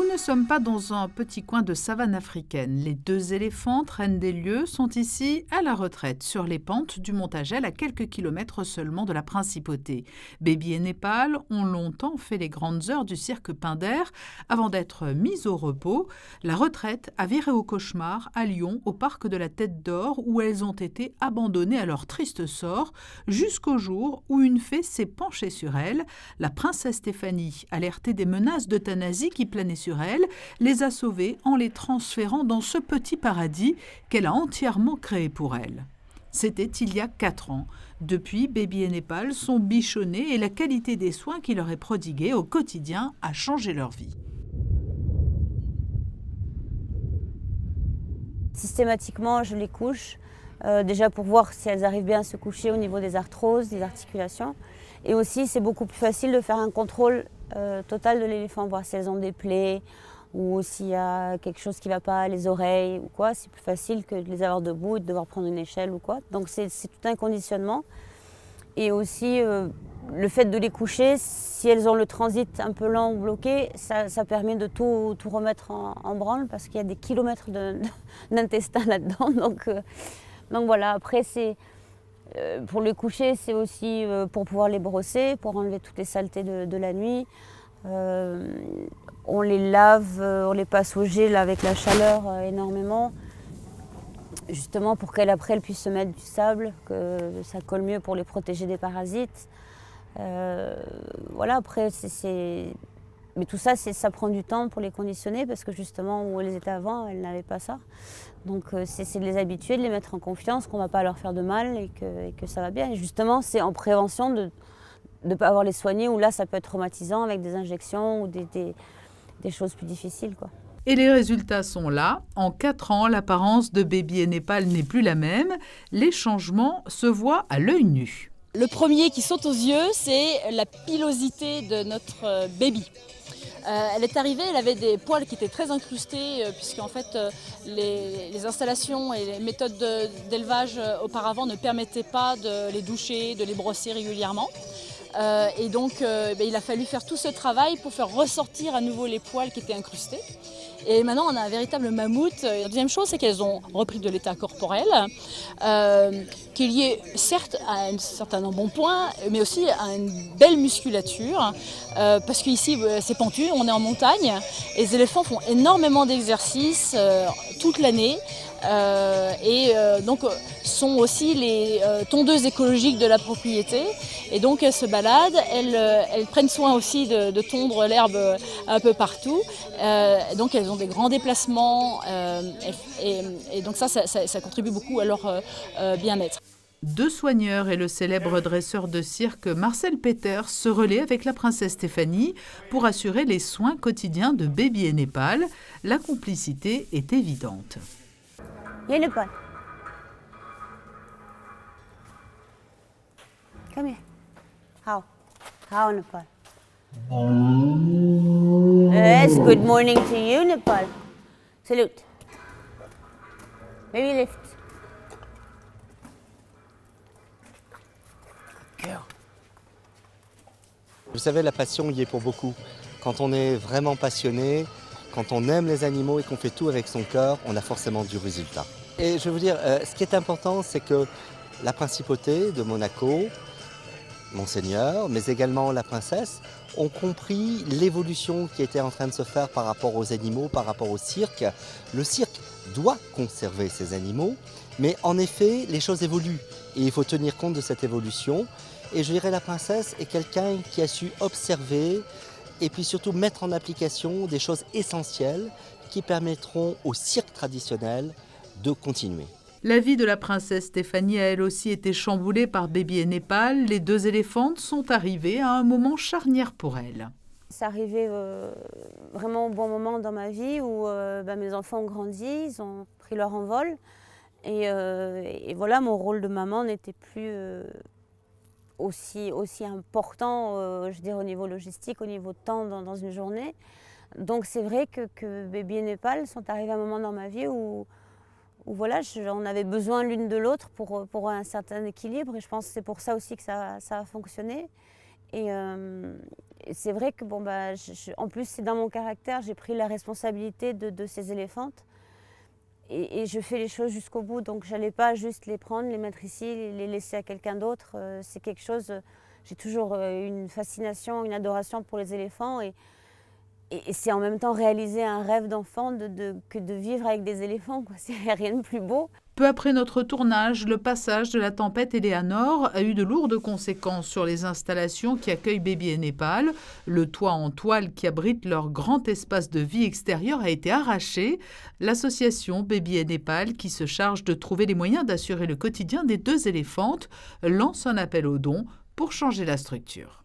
Nous ne sommes pas dans un petit coin de savane africaine. Les 2 éléphantes, reines des lieux, sont ici à la retraite, sur les pentes du Montagel, à quelques kilomètres seulement de la principauté. Baby et Népal ont longtemps fait les grandes heures du cirque Pinder avant d'être mises au repos. La retraite a viré au cauchemar à Lyon, au parc de la Tête d'Or, où elles ont été abandonnées à leur triste sort, jusqu'au jour où une fée s'est penchée sur elles. La princesse Stéphanie, alertée des menaces d'euthanasie qui planaient sur elle, les a sauvées en les transférant dans ce petit paradis qu'elle a entièrement créé pour elle. C'était il y a 4 ans. Depuis, Baby et Népal sont bichonnés et la qualité des soins qui leur est prodiguée au quotidien a changé leur vie. Systématiquement, je les couche, déjà pour voir si elles arrivent bien à se coucher au niveau des arthroses, des articulations. Et aussi, c'est beaucoup plus facile de faire un contrôle total de l'éléphant, voir si elles ont des plaies ou s'il y a quelque chose qui ne va pas, les oreilles ou quoi. C'est plus facile que de les avoir debout et de devoir prendre une échelle ou quoi. Donc c'est tout un conditionnement. Et aussi, le fait de les coucher, si elles ont le transit un peu lent ou bloqué, ça permet de tout remettre en branle parce qu'il y a des kilomètres d'intestin là-dedans. Donc voilà, après, pour les coucher, c'est aussi pour pouvoir les brosser, pour enlever toutes les saletés de la nuit. On les lave, on les passe au gel avec la chaleur énormément, justement pour qu'elles puissent se mettre du sable, que ça colle mieux pour les protéger des parasites. Voilà, après, mais tout ça, ça prend du temps pour les conditionner parce que justement, où elles étaient avant, elles n'avaient pas ça. Donc c'est de les habituer, de les mettre en confiance, qu'on ne va pas leur faire de mal et que ça va bien. Et justement, c'est en prévention de ne pas avoir les soigner, où là, ça peut être traumatisant avec des injections ou des choses plus difficiles, quoi. Et les résultats sont là. En 4 ans, l'apparence de Baby et Népal n'est plus la même. Les changements se voient à l'œil nu. Le premier qui saute aux yeux, c'est la pilosité de notre Baby. Elle est arrivée, elle avait des poils qui étaient très incrustés puisqu'en fait les installations et les méthodes d'élevage auparavant ne permettaient pas de les doucher, de les brosser régulièrement. Et donc il a fallu faire tout ce travail pour faire ressortir à nouveau les poils qui étaient incrustés. Et maintenant on a un véritable mammouth. Et la deuxième chose, c'est qu'elles ont repris de l'état corporel, qui est lié certes à un certain embonpoint, mais aussi à une belle musculature, parce qu'ici c'est pentu, on est en montagne, et les éléphants font énormément d'exercices toute l'année. Donc sont aussi les tondeuses écologiques de la propriété, et donc elles se baladent, elles prennent soin aussi de tondre l'herbe un peu partout, donc elles ont des grands déplacements et donc ça contribue beaucoup à leur bien-être. 2 soigneurs et le célèbre dresseur de cirque Marcel Peters se relaient avec la princesse Stéphanie pour assurer les soins quotidiens de Baby et Népal. La complicité est évidente. Viens, Népal. Come here. How, Népal? Yes, good morning to you, Népal. Salute. Maybe lift. Girl. Vous savez, la passion y est pour beaucoup. Quand on est vraiment passionné, quand on aime les animaux et qu'on fait tout avec son cœur, on a forcément du résultat. Et je veux vous dire, ce qui est important, c'est que la principauté de Monaco, Monseigneur, mais également la princesse, ont compris l'évolution qui était en train de se faire par rapport aux animaux, par rapport au cirque. Le cirque doit conserver ses animaux, mais en effet, les choses évoluent et il faut tenir compte de cette évolution. Et je dirais la princesse est quelqu'un qui a su observer et puis surtout mettre en application des choses essentielles qui permettront au cirque traditionnel de continuer. La vie de la princesse Stéphanie a elle aussi été chamboulée par Baby et Népal. Les 2 éléphantes sont arrivées à un moment charnière pour elles. C'est arrivé vraiment au bon moment dans ma vie où mes enfants ont grandi, ils ont pris leur envol. Et voilà, mon rôle de maman n'était plus aussi important, je dirais, au niveau logistique, au niveau de temps dans une journée. Donc c'est vrai que Baby et Népal sont arrivés à un moment dans ma vie où voilà, on avait besoin l'une de l'autre pour un certain équilibre. Et je pense que c'est pour ça aussi que ça a fonctionné. Et Et c'est vrai que en plus c'est dans mon caractère, j'ai pris la responsabilité de ces éléphantes et je fais les choses jusqu'au bout. Donc j'allais pas juste les prendre, les mettre ici, les laisser à quelqu'un d'autre. C'est quelque chose, j'ai toujours une fascination, une adoration pour les éléphants et c'est en même temps réaliser un rêve d'enfant que de vivre avec des éléphants, quoi. C'est rien de plus beau. Peu après notre tournage, le passage de la tempête Eleanor a eu de lourdes conséquences sur les installations qui accueillent Baby et Népal. Le toit en toile qui abrite leur grand espace de vie extérieur a été arraché. L'association Baby et Népal, qui se charge de trouver les moyens d'assurer le quotidien des 2 éléphantes, lance un appel aux dons pour changer la structure.